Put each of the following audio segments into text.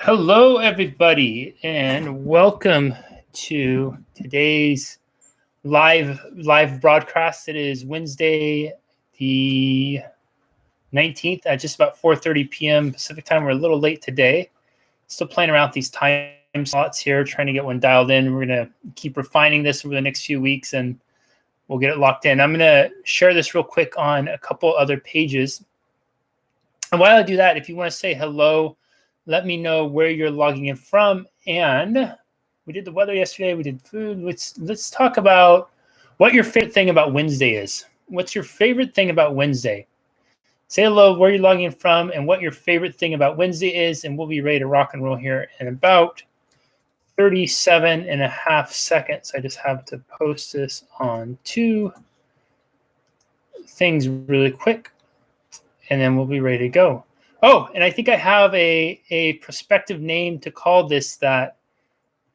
Hello, everybody, and welcome to today's live broadcast. It is Wednesday, the 19th at just about 4:30 p.m. Pacific time. We're a little late today. Still playing around with these time slots here, trying to get one dialed in. We're going to keep refining this over the next few weeks, and we'll get it locked in. I'm going to share this real quick on a couple other pages. And while I do that, if you want to say hello, let me know where you're logging in from. And we did the weather yesterday. We did food. Let's talk about what your favorite thing about Wednesday is. What's your favorite thing about Wednesday? Say hello, where you're logging in from, and what your favorite thing about Wednesday is. And we'll be ready to rock and roll here in about 37 and a half seconds. I just have to post this on two things really quick, and then we'll be ready to go. Oh, and I think I have a prospective name to call this that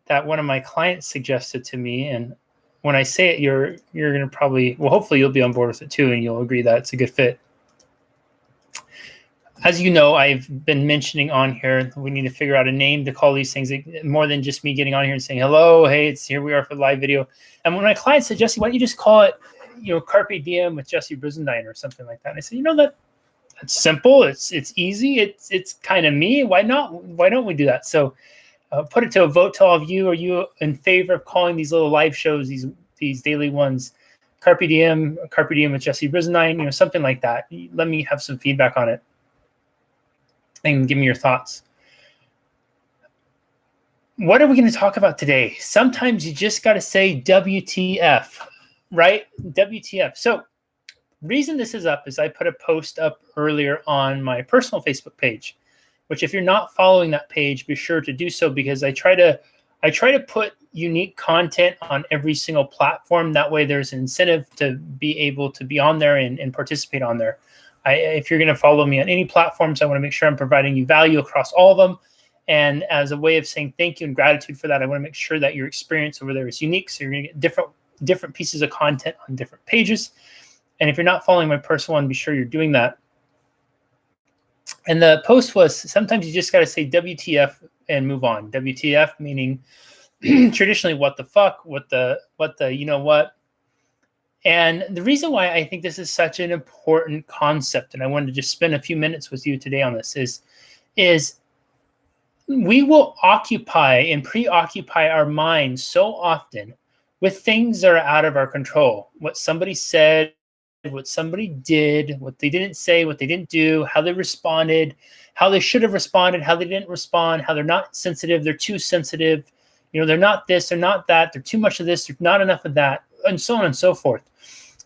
one of my clients suggested to me. And when I say it, you're going to probably, well, hopefully you'll be on board with it too, and you'll agree that it's a good fit. As you know, I've been mentioning on here, we need to figure out a name to call these things, more than just me getting on here and saying, hello, hey, it's here we are for the live video. And when my client said, Jesse, why don't you just call it, Carpe Diem with Jesse Brisendine or something like that? And I said, it's simple. It's easy. It's kind of me. Why not? Why don't we do that? So put it to a vote to all of you. Are you in favor of calling these little live shows, these daily ones, Carpe Diem with Jesse Brisendine, something like that? Let me have some feedback on it and give me your thoughts. What are we going to talk about today? Sometimes you just got to say WTF, right? WTF. So reason this is up is I put a post up earlier on my personal Facebook page, which if you're not following that page, be sure to do so, because I try to put unique content on every single platform. That way there's an incentive to be able to be on there and participate on there. If you're going to follow me on any platforms, I want to make sure I'm providing you value across all of them. And as a way of saying thank you and gratitude for that, I want to make sure that your experience over there is unique. So you're going to get different pieces of content on different pages. And if you're not following my personal one, be sure you're doing that. And the post was, sometimes you just got to say WTF and move on. WTF meaning traditionally what the fuck, what the you know what. And the reason why I think this is such an important concept, and I wanted to just spend a few minutes with you today on this, is we will occupy and preoccupy our minds so often with things that are out of our control. What somebody said, what somebody did, what they didn't say, what they didn't do, how they responded, how they should have responded, how they didn't respond, how they're not sensitive, they're too sensitive, they're not this, they're not that, they're too much of this, they're not enough of that, and so on and so forth.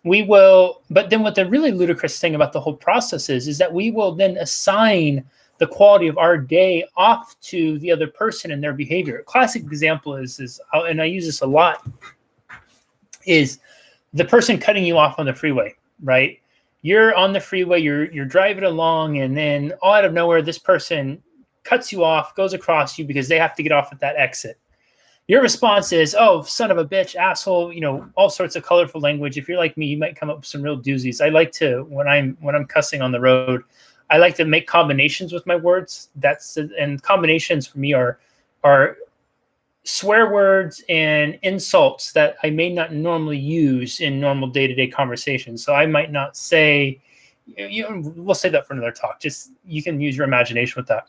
But then what the really ludicrous thing about the whole process is that we will then assign the quality of our day off to the other person and their behavior. A classic example is, and I use this a lot, is the person cutting you off on the freeway, right? You're on the freeway, you're driving along, and then all out of nowhere, this person cuts you off, goes across you because they have to get off at that exit. Your response is, oh, son of a bitch, asshole, all sorts of colorful language. If you're like me, you might come up with some real doozies. I like to, when I'm cussing on the road, I like to make combinations with my words. And combinations for me are swear words and insults that I may not normally use in normal day-to-day conversations. So I might not say, we'll save that for another talk. Just, you can use your imagination with that.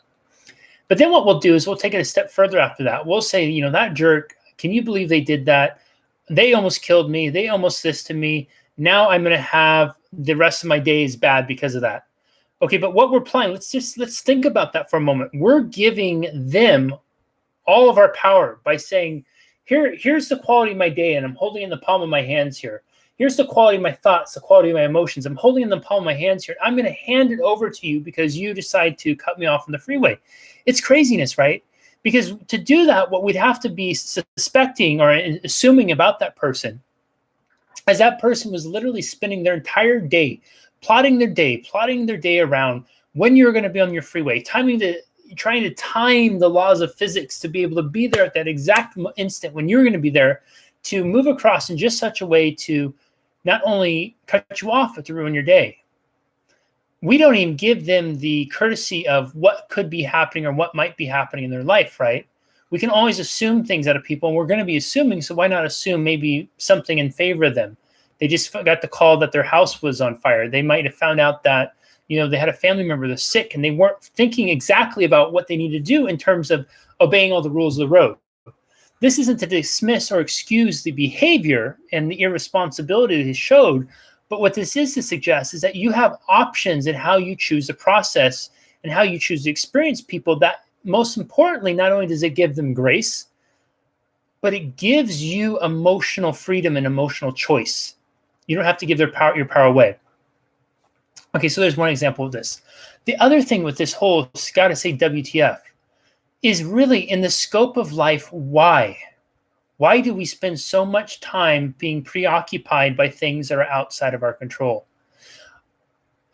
But then what we'll do is we'll take it a step further after that. We'll say, that jerk, can you believe they did that? They almost killed me. They almost this to me. Now I'm going to have the rest of my days bad because of that. Okay, but what we're playing, let's think about that for a moment. We're giving them all of our power by saying, here's the quality of my day, and I'm holding in the palm of my hands here. Here's the quality of my thoughts, the quality of my emotions. I'm holding in the palm of my hands here. I'm going to hand it over to you because you decide to cut me off on the freeway. It's craziness, right? Because to do that, what we'd have to be suspecting or assuming about that person is that person was literally spending their entire day plotting their day around when you're going to be on your freeway, trying to time the laws of physics to be able to be there at that exact instant when you're going to be there, to move across in just such a way to not only cut you off, but to ruin your day. we don't even give them the courtesy of what could be happening or what might be happening in their life, right? We can always assume things out of people, and we're going to be assuming, so why not assume maybe something in favor of them? They just got the call that their house was on fire. They might have found out that, they had a family member that's sick, and they weren't thinking exactly about what they need to do in terms of obeying all the rules of the road. This isn't to dismiss or excuse the behavior and the irresponsibility they showed, but what this is to suggest is that you have options in how you choose to process and how you choose to experience people. That, most importantly, not only does it give them grace, but it gives you emotional freedom and emotional choice. You don't have to give your power away. Okay, so there's one example of this. The other thing with this whole gotta say WTF is really in the scope of life. Why? Why do we spend so much time being preoccupied by things that are outside of our control?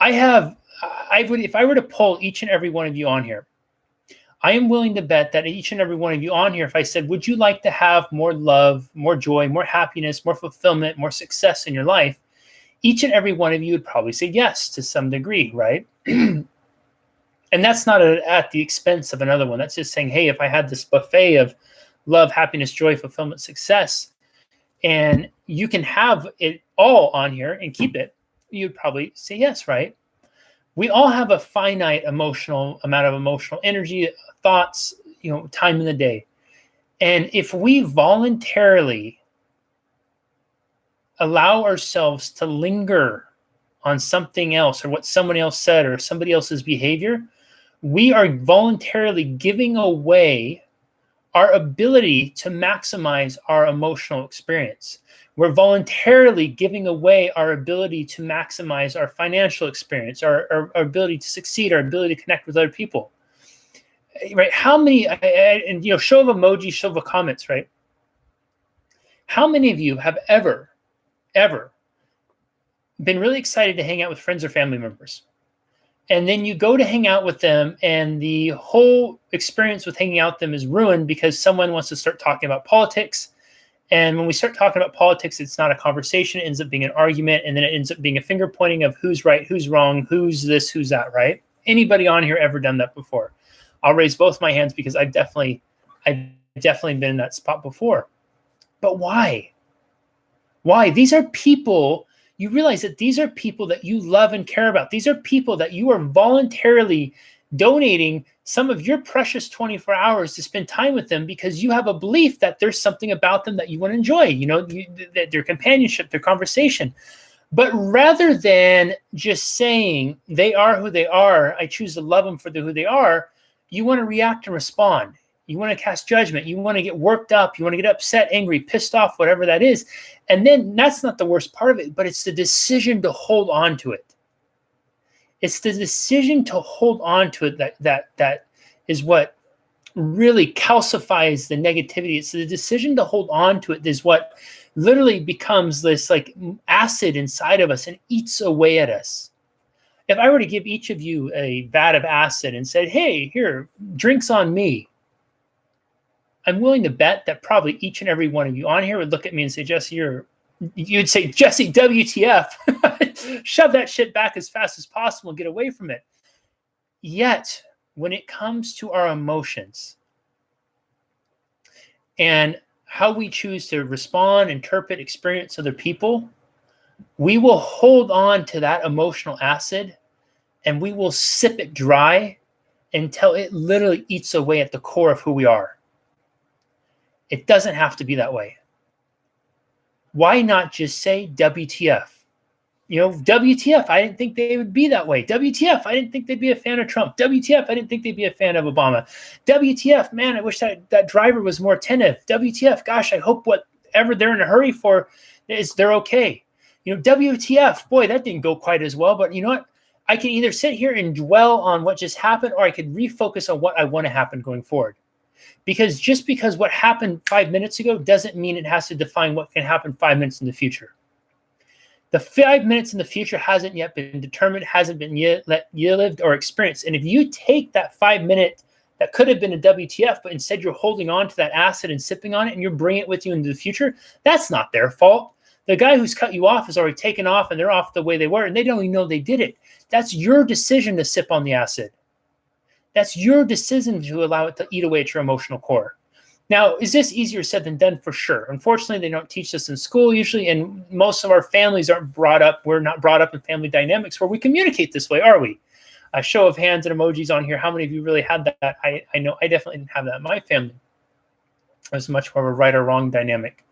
If I were to poll each and every one of you on here, I am willing to bet that each and every one of you on here, if I said, would you like to have more love, more joy, more happiness, more fulfillment, more success in your life? Each and every one of you would probably say yes to some degree, right? And that's not at the expense of another one. That's just saying, hey, if I had this buffet of love, happiness, joy, fulfillment, success, and you can have it all on here and keep it, you'd probably say yes, right? We all have a finite amount of emotional energy, thoughts, time in the day. And if we voluntarily allow ourselves to linger on something else or what someone else said or somebody else's behavior, we are voluntarily giving away our ability to maximize our emotional experience. We're voluntarily giving away our ability to maximize our financial experience, our ability to succeed, our ability to connect with other people. Right? How many, and show of emoji, show of comments, right? How many of you have ever been really excited to hang out with friends or family members? And then you go to hang out with them, and the whole experience with hanging out with them is ruined because someone wants to start talking about politics. And when we start talking about politics, it's not a conversation. It ends up being an argument, and then it ends up being a finger pointing of who's right, who's wrong, who's this, who's that, right? Anybody on here ever done that before? I'll raise both my hands because I've definitely been in that spot before. But why? Why? These are people. You realize that these are people that you love and care about. These are people that you are voluntarily donating some of your precious 24 hours to spend time with them because you have a belief that there's something about them that you want to enjoy, their companionship, their conversation. But rather than just saying they are who they are, I choose to love them for who they are, you want to react and respond. You want to cast judgment. You want to get worked up. You want to get upset, angry, pissed off, whatever that is. And then that's not the worst part of it, but it's the decision to hold on to it. It's the decision to hold on to it that is what really calcifies the negativity. It's the decision to hold on to it is what literally becomes this like acid inside of us and eats away at us. If I were to give each of you a vat of acid and said, hey, here, drinks on me, I'm willing to bet that probably each and every one of you on here would look at me and say, Jesse, you'd say, Jesse, WTF, shove that shit back as fast as possible and get away from it. Yet, when it comes to our emotions and how we choose to respond, interpret, experience other people, we will hold on to that emotional acid and we will sip it dry until it literally eats away at the core of who we are. It doesn't have to be that way. Why not just say WTF? WTF, I didn't think they would be that way. WTF, I didn't think they'd be a fan of Trump. WTF, I didn't think they'd be a fan of Obama. WTF, man, I wish that driver was more attentive. WTF, gosh, I hope whatever they're in a hurry for is they're okay. WTF, boy, that didn't go quite as well. But you know what? I can either sit here and dwell on what just happened, or I could refocus on what I want to happen going forward. Because just because what happened 5 minutes ago doesn't mean it has to define what can happen 5 minutes in the future. The 5 minutes in the future hasn't yet been determined, hasn't been yet lived or experienced. And if you take that 5 minute that could have been a WTF, but instead you're holding on to that acid and sipping on it and you're bringing it with you into the future, that's not their fault. The guy who's cut you off is already taken off and they're off the way they were and they don't even know they did it. That's your decision to sip on the acid. That's your decision to allow it to eat away at your emotional core. Now, is this easier said than done? For sure. Unfortunately, they don't teach this in school usually, and most of our families aren't brought up. We're not brought up in family dynamics where we communicate this way, are we? A show of hands and emojis on here. How many of you really had that? I know I definitely didn't have that in my family. It was much more of a right or wrong dynamic.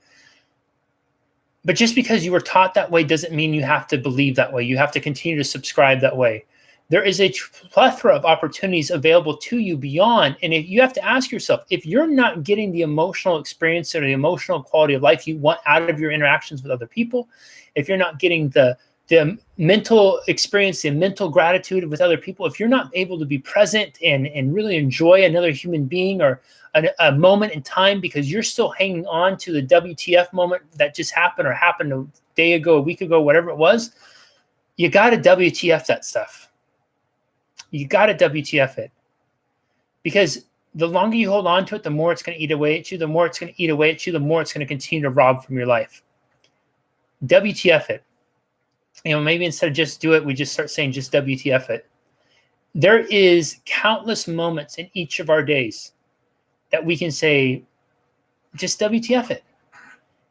But just because you were taught that way doesn't mean you have to believe that way. You have to continue to subscribe that way. There is a plethora of opportunities available to you beyond. And if you have to ask yourself, if you're not getting the emotional experience or the emotional quality of life you want out of your interactions with other people, if you're not getting the mental experience, the mental gratitude with other people, if you're not able to be present and really enjoy another human being or a moment in time because you're still hanging on to the WTF moment that just happened or happened a day ago, a week ago, whatever it was, you got to WTF that stuff. You got to WTF it. Because the longer you hold on to it, the more it's going to eat away at you, the more it's going to eat away at you, the more it's going to continue to rob from your life. WTF it. You know, maybe instead of just do it, we just start saying just WTF it. There is countless moments in each of our days that we can say, just WTF it.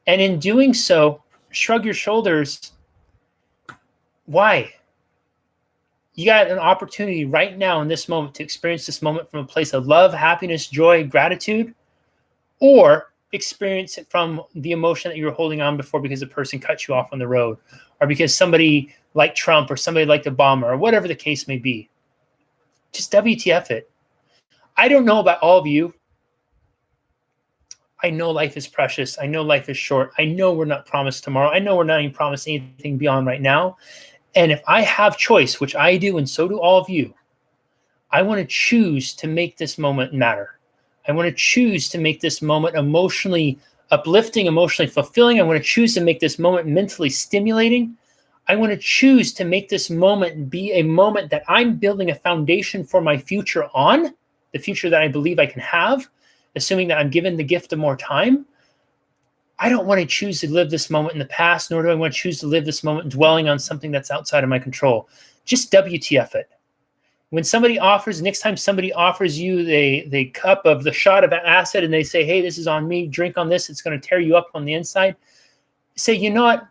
And in doing so, shrug your shoulders. Why? You got an opportunity right now in this moment to experience this moment from a place of love, happiness, joy, gratitude, or experience it from the emotion that you were holding on before because the person cut you off on the road, or because somebody like Trump or somebody like Obama or whatever the case may be. Just WTF it. I don't know about all of you. I know life is precious. I know life is short. I know we're not promised tomorrow. I know we're not even promised anything beyond right now. And if I have choice, which I do, and so do all of you, I want to choose to make this moment matter. I want to choose to make this moment emotionally uplifting, emotionally fulfilling. I want to choose to make this moment mentally stimulating. I want to choose to make this moment be a moment that I'm building a foundation for my future on, the future that I believe I can have, assuming that I'm given the gift of more time. I don't want to choose to live this moment in the past, nor do I want to choose to live this moment dwelling on something that's outside of my control. Just WTF it. When somebody offers, next time somebody offers you the cup of the shot of acid and they say, hey, this is on me, drink on this, it's going to tear you up on the inside. Say, you know what?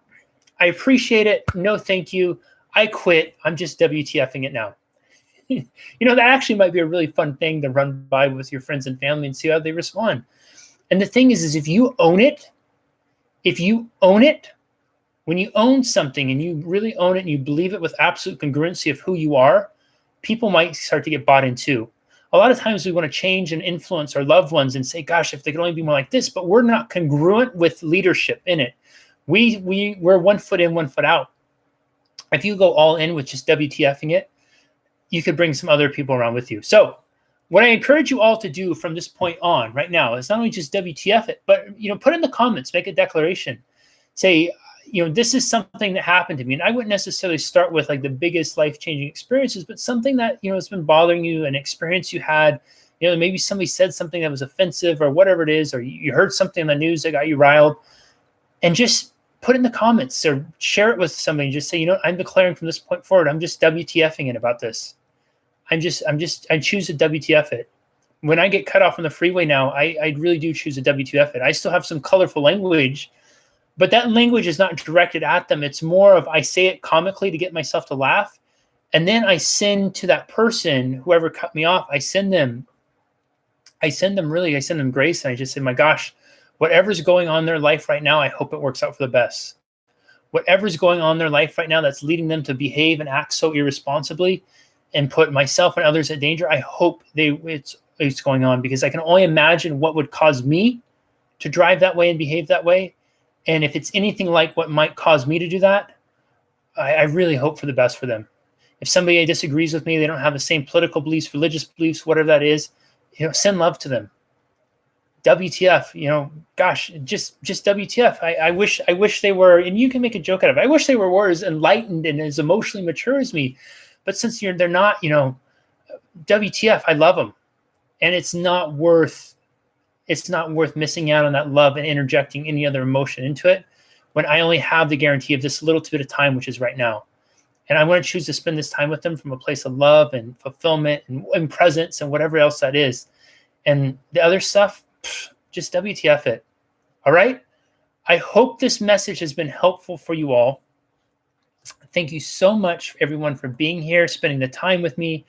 I appreciate it. No, thank you. I quit. I'm just WTFing it now. You know, that actually might be a really fun thing to run by with your friends and family and see how they respond. And the thing is if you own it, when you own something and you really own it and you believe it with absolute congruency of who you are, people might start to get bought into. A lot of times we want to change and influence our loved ones and say, gosh, if they could only be more like this, but we're not congruent with leadership in it. We're 1 foot in, 1 foot out. If you go all in with just WTFing it, you could bring some other people around with you. So what I encourage you all to do from this point on right now is not only just WTF it, but, you know, put in the comments, make a declaration, say, you know, this is something that happened to me. And I wouldn't necessarily start with like the biggest life-changing experiences, but something that, you know, has been bothering you, an experience you had, you know, maybe somebody said something that was offensive or whatever it is, or you heard something on the news that got you riled, and just put in the comments or share it with somebody. Just say, you know, I'm declaring from this point forward, I'm just WTFing it about this. I choose to WTF it. When I get cut off on the freeway now, I really do choose to WTF it. I still have some colorful language, but that language is not directed at them. It's more of, I say it comically to get myself to laugh. And then I send to that person, whoever cut me off, I send them grace. And I just say, my gosh, whatever's going on in their life right now, I hope it works out for the best. Whatever's going on in their life right now that's leading them to behave and act so irresponsibly and put myself and others at danger, I hope it's going on, because I can only imagine what would cause me to drive that way and behave that way. And if it's anything like what might cause me to do that, I really hope for the best for them. If somebody disagrees with me, they don't have the same political beliefs, religious beliefs, whatever that is, you know, send love to them. WTF, you know, gosh, just WTF. I wish they were, and you can make a joke out of it, I wish they were as enlightened and as emotionally mature as me. But since they're not, you know, WTF, I love them. And it's not worth missing out on that love and interjecting any other emotion into it when I only have the guarantee of this little bit of time, which is right now. And I want to choose to spend this time with them from a place of love and fulfillment and presence and whatever else that is. And the other stuff, just WTF it. All right? I hope this message has been helpful for you all. Thank you so much, everyone, for being here, spending the time with me.